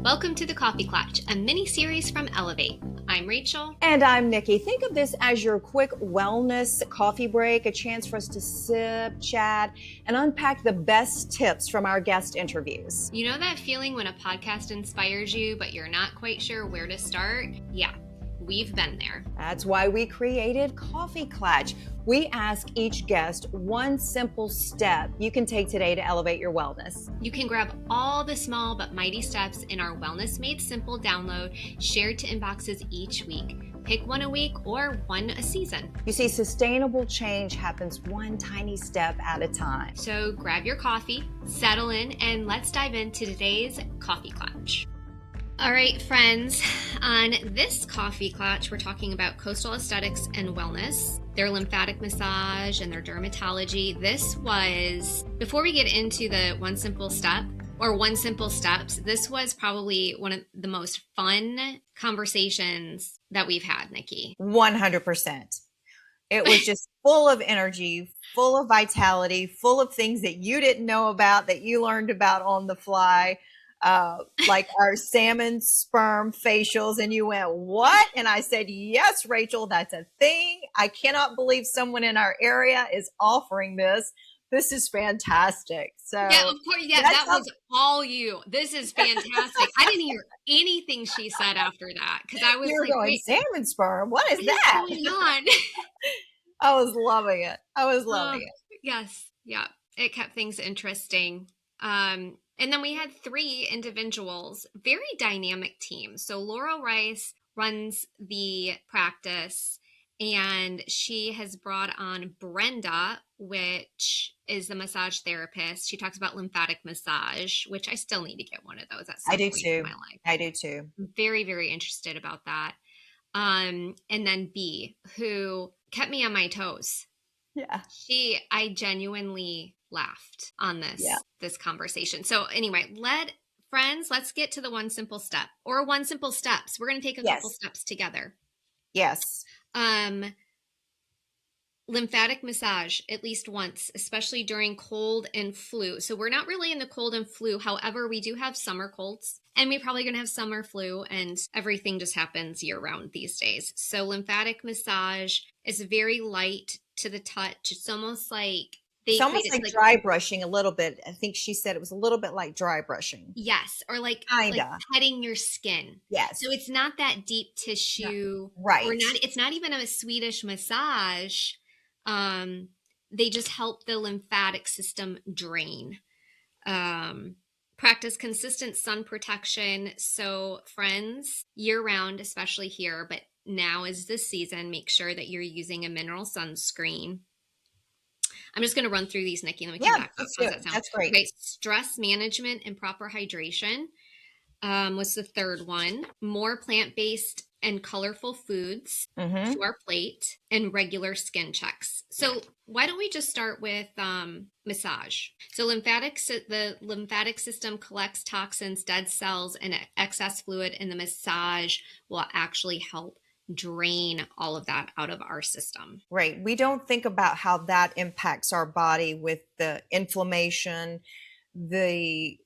Welcome to the Coffee Klatch, a mini-series from Elevate. I'm Rachel. And I'm Nikki. Think of this as your quick wellness coffee break, a chance for us to sip, chat, and unpack the best tips from our guest interviews. You know that feeling when a podcast inspires you, but you're not quite sure where to start? Yeah, we've been there. That's why we created Coffee Klatch. We ask each guest one simple step you can take today to elevate your wellness. You can grab all the small but mighty steps in our Wellness Made Simple download, shared to inboxes each week. Pick one a week or one a season. You see, sustainable change happens one tiny step at a time. So grab your coffee, settle in, and let's dive into today's Coffee Klatch. All right, friends, on this Coffee Klatch, we're talking about coastal aesthetics and wellness, their lymphatic massage and their dermatology. This was, before we get into the one simple step or one simple steps, this was probably one of the most fun conversations that we've had, Nikki. 100%. It was just full of energy, full of vitality, full of things that you didn't know about, that you learned about on the fly. Like our salmon sperm facials, and you went, what? And I said, yes, Rachel, that's a thing. I cannot believe someone in our area is offering this. This is fantastic. So yeah, of course, yeah, that was all you. This is fantastic. I didn't hear anything she said after that because I was like, going, salmon sperm. What is that? What's going on? I was loving it. Yes, yeah, it kept things interesting. And then we had three individuals, very dynamic teams. So Laura Rice runs the practice, and she has brought on Brenda, which is the massage therapist. She talks about lymphatic massage, which I still need to get one of those at some point in my life. I do too. I'm very, very interested about that. And then B, who kept me on my toes. Yeah. I genuinely laughed on this conversation. So anyway, let's get to the one simple step or one simple steps. We're going to take a couple steps together. Yes. Lymphatic massage at least once, especially during cold and flu. So we're not really in the cold and flu. However, we do have summer colds, and we're probably going to have summer flu, and everything just happens year round these days. So lymphatic massage is very light to the touch. It's almost like it's almost like dry brushing a little bit. I think she said it was a little bit like dry brushing. Yes. Or like petting your skin. Yes. So it's not that deep tissue. No. Right. It's not even a Swedish massage. They just help the lymphatic system drain. Practice consistent sun protection. So friends, year round, especially here, but now is the season, make sure that you're using a mineral sunscreen. I'm just going to run through these, Nikki. Let me come back. That's great. Okay, stress management and proper hydration was the third one. More plant-based and colorful foods to our plate, and regular skin checks. So why don't we just start with massage? So the lymphatic system collects toxins, dead cells, and excess fluid, and the massage will actually help drain all of that out of our system. Right. We don't think about how that impacts our body with the inflammation, the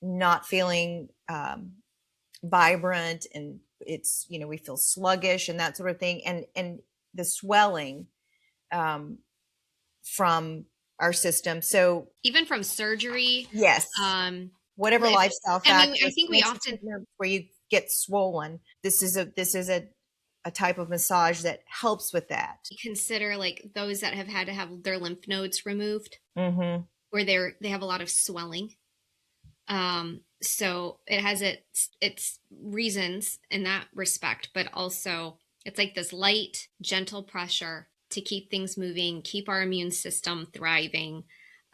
not feeling vibrant, and it's, we feel sluggish and that sort of thing. And the swelling from our system. So even from surgery. Yes. Whatever lifestyle factors. I think we often where you get swollen. This is a type of massage that helps with that. Consider like those that have had to have their lymph nodes removed, where they have a lot of swelling. So it has its reasons in that respect, but also it's like this light, gentle pressure to keep things moving, keep our immune system thriving.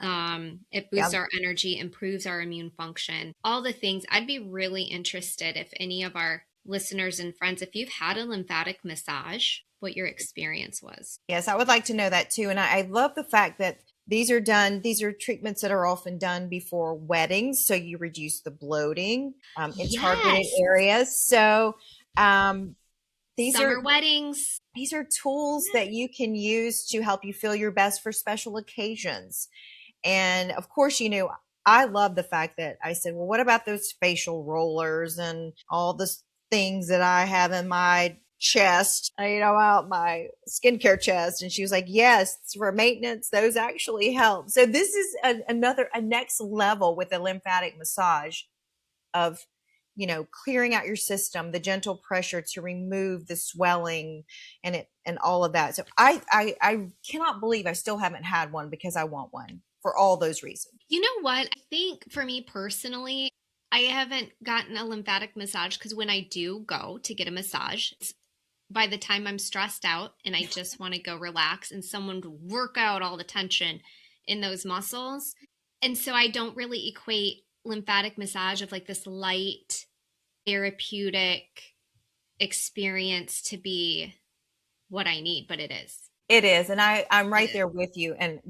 It boosts our energy, improves our immune function, all the things. I'd be really interested if any of our listeners and friends, if you've had a lymphatic massage, what your experience was. Yes, I would like to know that too. And I love the fact that these are treatments that are often done before weddings. So you reduce the bloating in targeted areas. So these summer weddings. These are tools that you can use to help you feel your best for special occasions. And of course, I love the fact that I said, well, what about those facial rollers and all the things that I have in my chest, out my skincare chest? And she was like, yes, for maintenance, those actually help. So this is a next level with the lymphatic massage of, clearing out your system, the gentle pressure to remove the swelling and all of that. So I cannot believe I still haven't had one, because I want one for all those reasons. You know what? I think for me personally, I haven't gotten a lymphatic massage because when I do go to get a massage, it's by the time I'm stressed out and I just want to go relax and someone to work out all the tension in those muscles. And so I don't really equate lymphatic massage of like this light therapeutic experience to be what I need, but it is. It is, and I'm It right is. there with you. And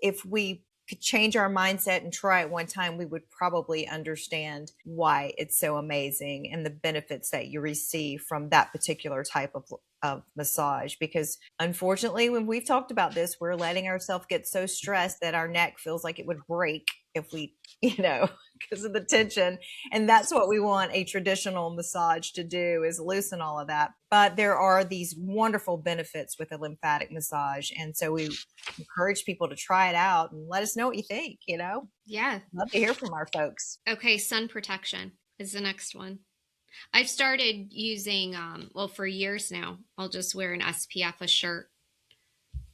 if we could change our mindset and try it one time, we would probably understand why it's so amazing and the benefits that you receive from that particular type of massage. Because unfortunately, when we've talked about this, we're letting ourselves get so stressed that our neck feels like it would break if we, because of the tension. And that's what we want a traditional massage to do, is loosen all of that. But there are these wonderful benefits with a lymphatic massage. And so we encourage people to try it out and let us know what you think. Yeah. Love to hear from our folks. Okay, sun protection is the next one. I've started using, well, for years now, I'll just wear an SPF, a shirt,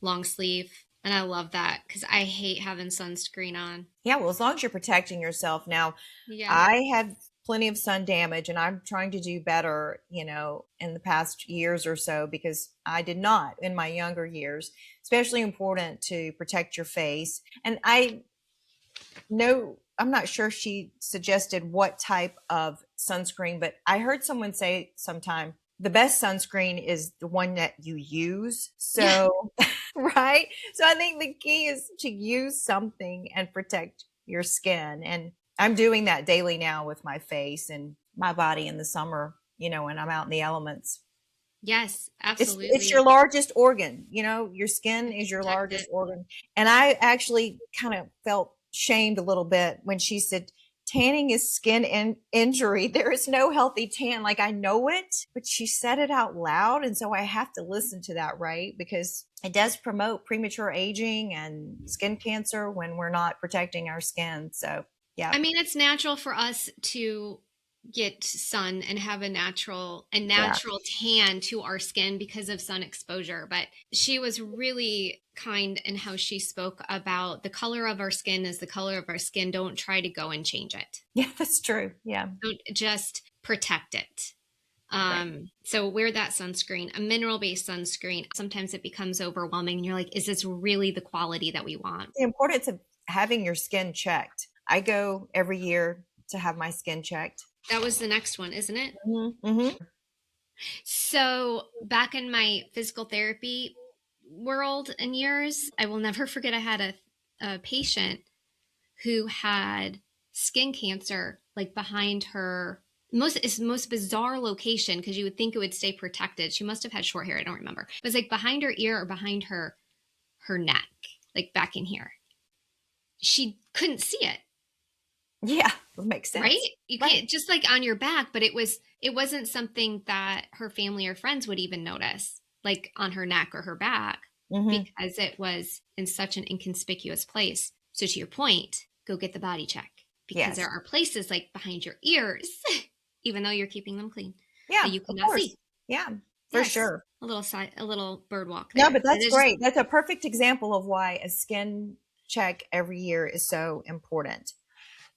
long sleeve. And I love that because I hate having sunscreen on. Yeah, well, as long as you're protecting yourself. Now, Yeah. I have plenty of sun damage, and I'm trying to do better, in the past years or so, because I did not in my younger years. Especially important to protect your face. And I'm not sure she suggested what type of sunscreen, but I heard someone say sometime the best sunscreen is the one that you use. Yeah. So, right? So I think the key is to use something and protect your skin. And I'm doing that daily now with my face and my body in the summer, when I'm out in the elements. Yes, It's your absolutely. largest organ. Your skin is your Protect largest it. organ. And I actually kind of felt shamed a little bit when she said tanning is injury. There is no healthy tan. Like, I know it, but she said it out loud, and so I have to listen to that, right? Because it does promote premature aging and skin cancer when we're not protecting our skin. So, yeah, I mean, it's natural for us to get sun and have a yeah. natural tan to our skin because of sun exposure. But she was really kind in how she spoke about the color of our skin is the color of our skin. Don't try to go and change it. Yeah, that's true. Yeah, Don't just protect it. right. So wear that sunscreen, a mineral based sunscreen. Sometimes it becomes overwhelming and you're like, is this really the quality that we want? The importance of having your skin checked. I go every year to have my skin checked. That was the next one, isn't it? Mm-hmm. So, back in my physical therapy world and years, I will never forget I had a patient who had skin cancer like behind her most bizarre location because you would think it would stay protected. She must have had short hair, I don't remember. It was like behind her ear or behind her neck, like back in here. She couldn't see it. Yeah, it makes Right? sense. You Right. can't just like on your back, but it wasn't something that her family or friends would even notice, like on her neck or her back, Mm-hmm. because it was in such an inconspicuous place. So to your point, go get the body check because there Yes. are places like behind your ears, even though you're keeping them clean, that Yeah, you of cannot course. see. Yeah, for Yes, sure. a little bird walk No, there. but It that's is just great. That's a perfect example of why a skin check every year is so important.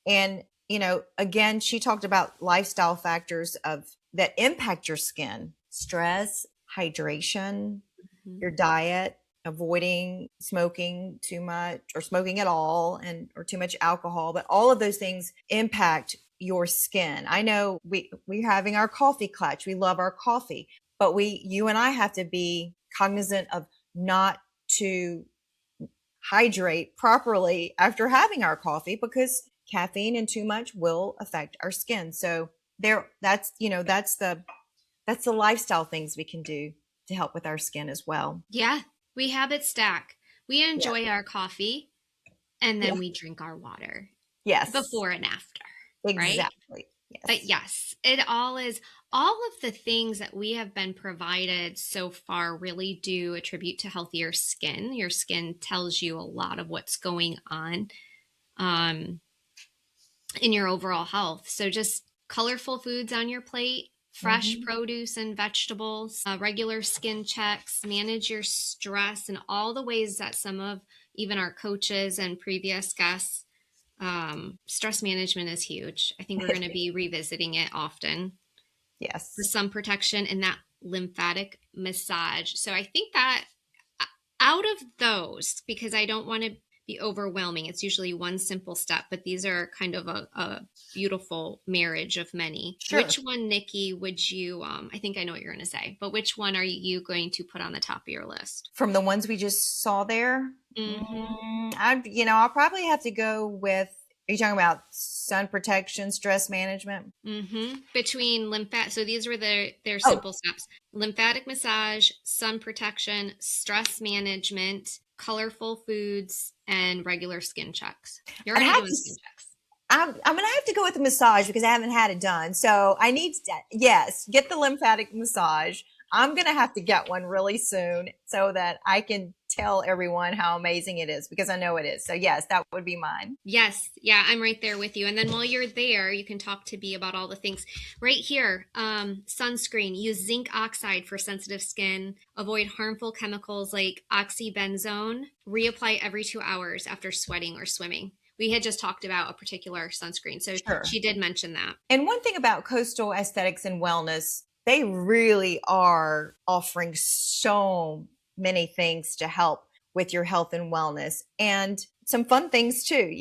And, again, she talked about lifestyle factors of that impact your skin: stress, hydration, mhm. your diet, avoiding smoking too much or smoking at all, and or too much alcohol. But all of those things impact your skin. I know we're having our coffee clutch. We love our coffee, but you and I have to be cognizant of not to hydrate properly after having our coffee, because caffeine and too much will affect our skin. So that's the lifestyle things we can do to help with our skin as well. Yeah, we habit stack. We Yeah. enjoy our coffee and Yeah. then we drink our water. Yes. before and after, right? Exactly. But Yes. yes, it all is, all of the things that we have been provided so far really do attribute to healthier skin. Your skin tells you a lot of what's going on um, in your overall health. So just colorful foods on your plate, fresh Mm-hmm. produce and vegetables, regular skin checks, manage your stress, and all the ways that some of even our coaches and previous guests, stress management is huge. I think we're going to be revisiting it often. The Yes. sun protection and that lymphatic massage. So I think that out of those, because I don't want to be overwhelming, it's usually one simple step, but these are kind of a beautiful marriage of many. Sure. Which one, Nikki, would you, I think I know what you're going to say, but which one are you going to put on the top of your list? From the ones we just saw there, Mm-hmm. I'll probably have to go with, are you talking about sun protection, stress management? Mm-hmm. Between lymphatic, so these were their Oh, simple steps: lymphatic massage, sun protection, stress management, colorful foods, and regular skin checks. You're I'd already have doing to, skin checks. I'm going to have to go with the massage because I haven't had it done. So I need to, yes, get the lymphatic massage. I'm going to have to get one really soon so that I can tell everyone how amazing it is because I know it is. So yes, that would be mine. Yes, yeah, I'm right there with you. And then while you're there, you can talk to B about all the things. Right here, sunscreen. Use zinc oxide for sensitive skin. Avoid harmful chemicals like oxybenzone. Reapply every 2 hours after sweating or swimming. We had just talked about a particular sunscreen, so Sure. she did mention that. And one thing about coastal aesthetics and wellness, they really are offering so many things to help with your health and wellness and some fun things too,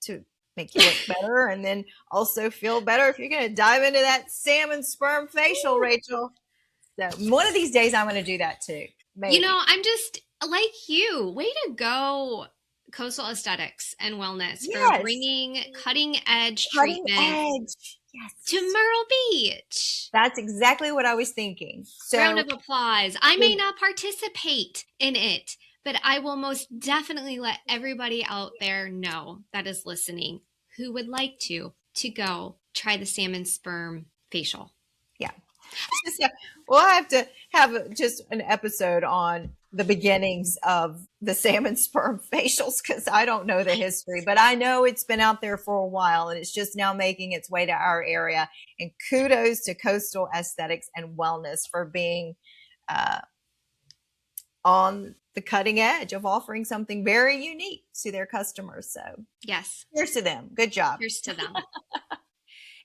to make you look better and then also feel better if you're going to dive into that salmon sperm facial, Ooh. Rachel. So one of these days I'm going to do that too. Maybe. I'm just like you. Way to go, Coastal Aesthetics and Wellness, for Yes. bringing cutting edge Cutting treatment edge. to Yes. Myrtle Beach. That's exactly what I was thinking. Round So of applause. I may not participate in it, but I will most definitely let everybody out there know that is listening who would like to go try the salmon sperm facial. yeah. So we'll have to have just an episode on the beginnings of the salmon sperm facials because I don't know the history, but I know it's been out there for a while and it's just now making its way to our area. And kudos to Coastal Aesthetics and Wellness for being uh, on the cutting edge of offering something very unique to their customers. So Yes, here's to them. Good job. here's to them.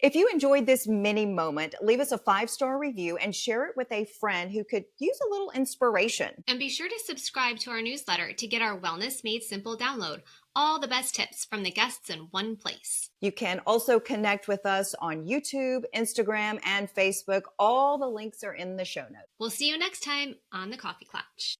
If you enjoyed this mini moment, leave us a 5-star review and share it with a friend who could use a little inspiration. And be sure to subscribe to our newsletter to get our Wellness Made Simple download. All the best tips from the guests in one place. You can also connect with us on YouTube, Instagram, and Facebook. All the links are in the show notes. We'll see you next time on the Coffee Klatch.